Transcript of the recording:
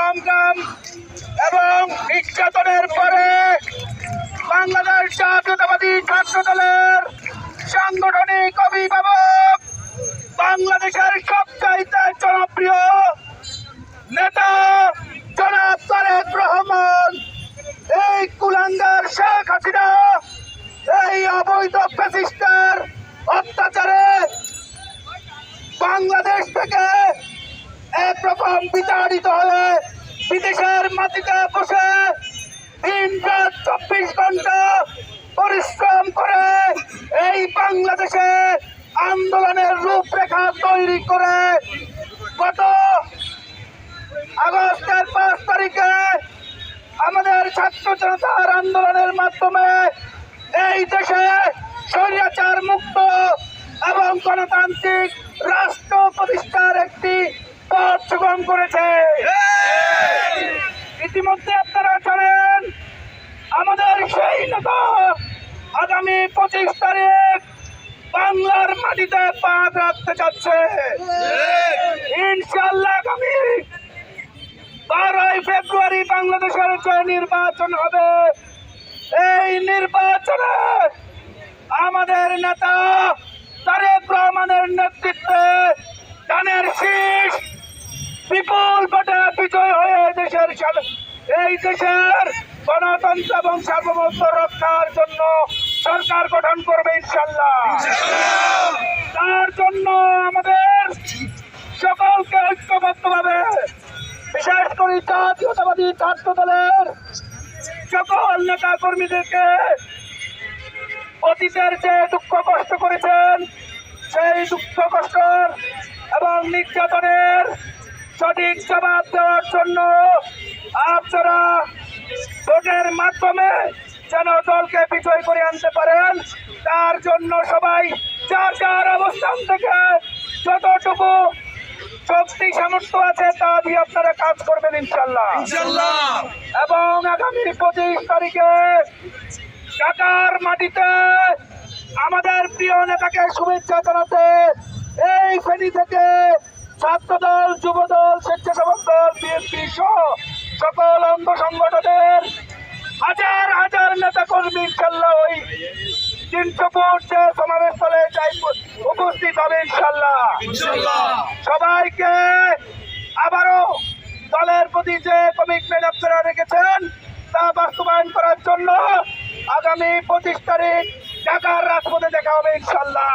সংগ্রাম এবং নির্যাতনের পরে বাংলাদেশ জাতীয়তাবাদী ছাত্র দলের সাংগঠনিক অভিভাবক, বাংলাদেশের সবচাইতে জনপ্রিয় নেতা জনাব তারেক রহমান, এই কুলাঙ্গার শেখ হাসিনা, এই অবৈধ ফ্যাসিস্টের অত্যাচারে বাংলাদেশ থেকে একরকম বিতাড়িত হয়ে বিদেশের মাটিতে বসে দিন রাত 24 ঘন্টা পরিশ্রম করে এই বাংলাদেশে আন্দোলনের রূপরেখা তৈরি করে গত আগস্টের 5 তারিখে আমাদের ছাত্র জনতার আন্দোলনের মাধ্যমে এই দেশে স্বৈরাচার মুক্ত এবং গণতান্ত্রিক রাষ্ট্র প্রতিষ্ঠার একটি পথ সুগম করেছে। ইতিমধ্যে আপনারা জানেন আমাদের সেই নেতা আগামী 25 তারিখ বাংলার মাটিতে পা রাখতে যাচ্ছে। ইনশাআল্লাহ আগামী 12 ফেব্রুয়ারি বাংলাদেশের যে নির্বাচন হবে, এই নির্বাচনে আমাদের নেতা তারেক রহমানের নেতৃত্বে ধানের শীষ বিপুল ভোটে বিজয় হয়ে এই দেশের গণতন্ত্র এবং সার্বভৌমত্ব রক্ষার জন্য সরকার গঠন করবে ইনশাআল্লাহ। তার জন্য আমাদের সকলকে ঐক্যবদ্ধভাবে, বিশেষ করে জাতীয়তাবাদী ছাত্র দলের সকল নেতা কর্মীদেরকে অতীতের যে দুঃখ কষ্ট করেছেন সেই দুঃখ কষ্ট এবং নির্যাতনের সঠিক জবাব দেওয়ার জন্য আপনারা ভোটের মাধ্যমে যেন দলকে বিজয় করে আনতে পারেন, তার জন্য সবাই যার যার অবস্থান থেকে যতটুকু শক্তি সামর্থ্য আছে তা দিয়ে আপনারা কাজ করবেন ইনশাআল্লাহ। এবং আগামী 25 তারিখে ঢাকার মাটিতে আমাদের প্রিয় নেতাকে শুভেচ্ছা জানাতে এই ফেনী থেকে ছাত্রদল, যুবদল, স্বেচ্ছাসেবক দল, বিএনপি সহ সকল অঙ্গ সংগঠনের হাজার হাজার নেতা কর্মী ইনশাআল্লাহ ওই 300 ফুট যে সমাবেশ স্থলে উপস্থিত হবে ইনশাআল্লাহ। সবাইকে আবারও দলের প্রতি যে কমিটমেন্ট আপনারা রেখেছেন তা বাস্তবায়ন করার জন্য আগামী 25 তারিখ ঢাকার রাজপথে দেখা হবে ইনশাআল্লাহ।